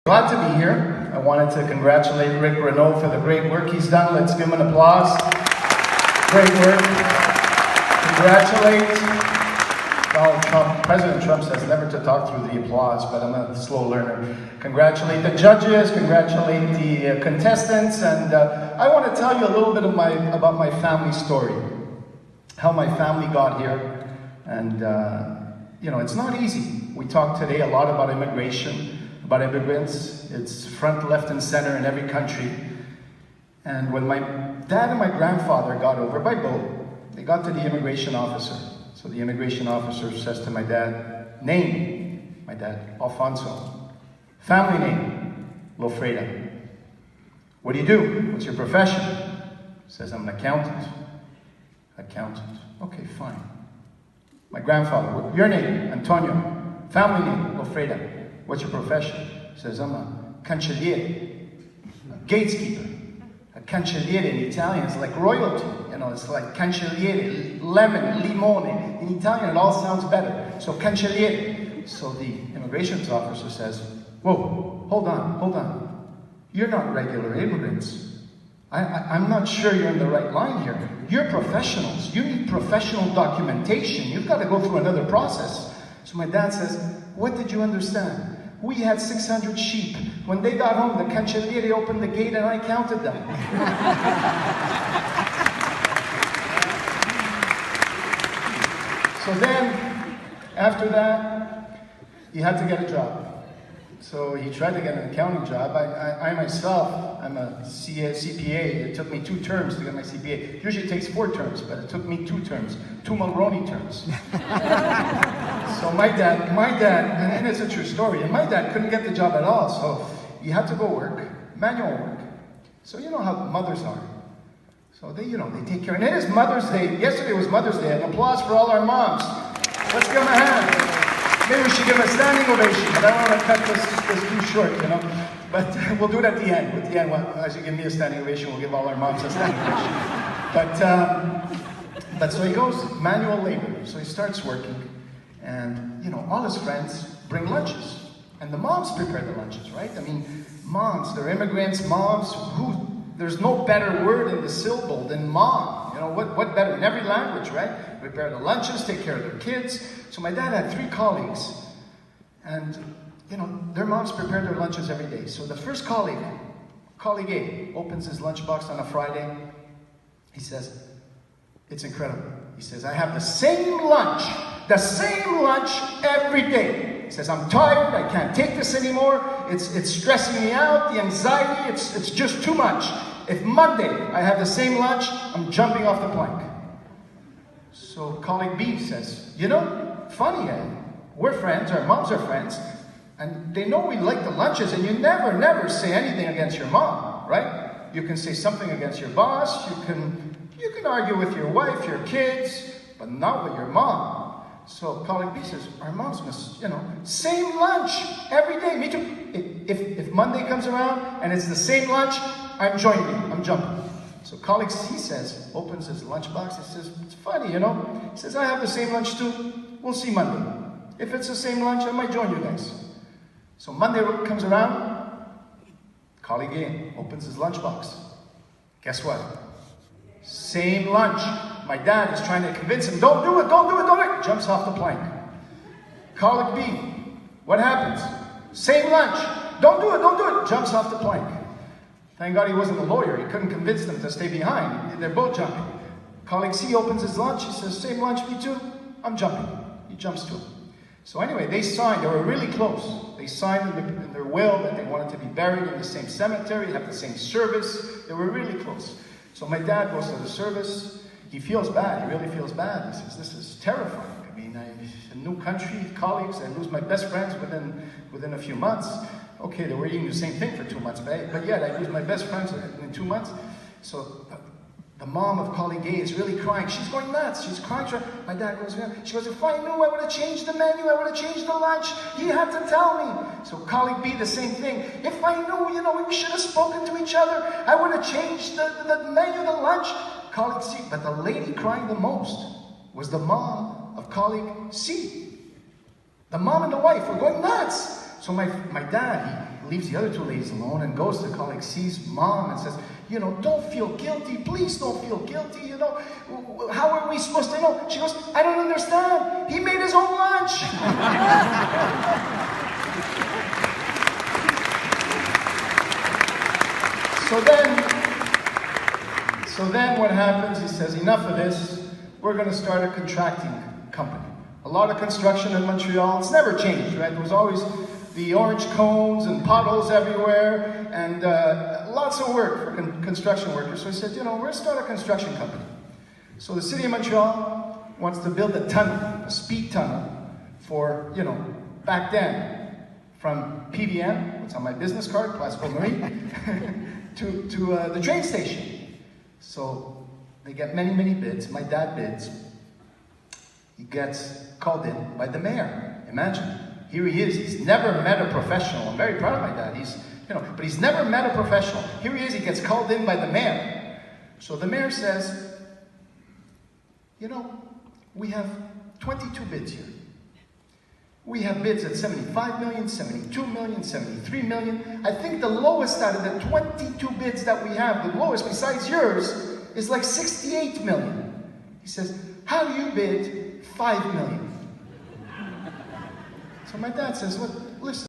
Glad to be here. I wanted to congratulate Rick Renaud for the great work he's done. Let's give him an applause. Great work. Congratulate Donald Trump. President Trump says never to talk through the applause, but I'm a slow learner. Congratulate the judges, congratulate the contestants, and I want to tell you a little bit about my family story. How my family got here. And, you know, it's not easy. We talk today a lot about immigration. About immigrants. It's front, left, and center in every country. And when my dad and my grandfather got over by boat, they got to the immigration officer. So the immigration officer says to my dad, name, my dad, Alfonso. Family name, Loffreda. What do you do? What's your profession? He says, I'm an accountant. Accountant. Okay, fine. My grandfather, your name, Antonio. Family name, Loffreda. What's your profession? He says, I'm a cancelliere, a gateskeeper. A cancelliere in Italian is like royalty. You know, it's like cancelliere, lemon, limone. In Italian, it all sounds better. So cancelliere. So the immigration officer says, whoa, hold on. You're not regular immigrants. I'm not sure you're in the right line here. You're professionals. You need professional documentation. You've got to go through another process. So my dad says, what did you understand? We had 600 sheep. When they got home, the cancelliere opened the gate and I counted them. So then, after that, he had to get a job. So he tried to get an accounting job. I myself, I'm a CPA. It took me 2 terms to get my CPA. Usually it takes 4 terms, but it took me 2 terms. 2 Mulroney terms. So my dad, and it's a true story, and my dad couldn't get the job at all, so he had to go work, manual work. So you know how mothers are. So they take care. And it is Mother's Day. Yesterday was Mother's Day. An applause for all our moms. Let's give them a hand. Maybe we should give a standing ovation, but I don't want to cut this too short, you know. But we'll do it at the end. At the end, as you give me a standing ovation, we'll give all our moms a standing ovation. But so he goes manual labor. So he starts working, and you know, all his friends bring lunches, and the moms prepare the lunches, right? I mean, moms, they're immigrants, moms. There's no better word in the syllable than mom. You know, what better in every language, right? Prepare the lunches, take care of their kids. So my dad had 3 colleagues, and you know, their moms prepared their lunches every day. So the first colleague A, opens his lunchbox on a Friday. He says, it's incredible. He says, I have the same lunch every day. He says, I'm tired, I can't take this anymore. It's stressing me out, the anxiety, it's just too much. If Monday I have the same lunch, I'm jumping off the plank. So colleague B says, you know, funny, we're friends, our moms are friends, and they know we like the lunches, and you never say anything against your mom, right? You can say something against your boss, you can argue with your wife, your kids, but not with your mom. So colleague B says, our moms must, you know, same lunch every day. Me too. If Monday comes around and it's the same lunch, I'm joining you. I'm jumping. So colleague C says, opens his lunchbox. He says, it's funny, you know. He says, I have the same lunch too. We'll see Monday. If it's the same lunch, I might join you guys. So Monday comes around. Colleague A opens his lunchbox. Guess what? Same lunch. My dad is trying to convince him, don't do it. Jumps off the plank. Colleague B, what happens? Same lunch. Don't do it. Jumps off the plank. Thank God he wasn't a lawyer. He couldn't convince them to stay behind. They're both jumping. Colleague C opens his lunch. He says, same lunch, me too. I'm jumping. He jumps too. So anyway, they signed. They were really close. They signed in their will that they wanted to be buried in the same cemetery, have the same service. They were really close. So my dad goes to the service. He feels bad. He really feels bad. He says, this is terrifying. I mean, a new country, colleagues, I lose my best friends within a few months. Okay, they were eating the same thing for 2 months, but yet I lose my best friends in 2 months. So the mom of colleague A is really crying. She's going nuts. She's crying. My dad goes, she goes, if I knew, I would have changed the menu. I would have changed the lunch. He had to tell me. So colleague B, the same thing. If I knew, you know, we should have spoken to each other. I would have changed the menu, the lunch. Colleague C, but the lady crying the most was the mom of colleague C. The mom and the wife were going nuts. So my dad, he leaves the other two ladies alone and goes to colleague C's mom and says, you know, don't feel guilty, please don't feel guilty, you know. How are we supposed to know? She goes, I don't understand. He made his own lunch. So then what happens, he says, enough of this, we're going to start a contracting company. A lot of construction in Montreal, it's never changed, right? There was always the orange cones and potholes everywhere, and lots of work for construction workers. So he said, you know, we're going to start a construction company. So the city of Montreal wants to build a tunnel, a speed tunnel, for, you know, back then, from PVM, what's on my business card, Place Marie, to the train station. So they get many, many bids. My dad bids. He gets called in by the mayor. Imagine, here he is. He's never met a professional. I'm very proud of my dad. But he's never met a professional. Here he is. He gets called in by the mayor. So the mayor says, you know, we have 22 bids here. We have bids at 75 million, 72 million, 73 million. I think the lowest out of the 22 bids that we have, the lowest besides yours, is like 68 million. He says, how do you bid 5 million? So my dad says, look, listen.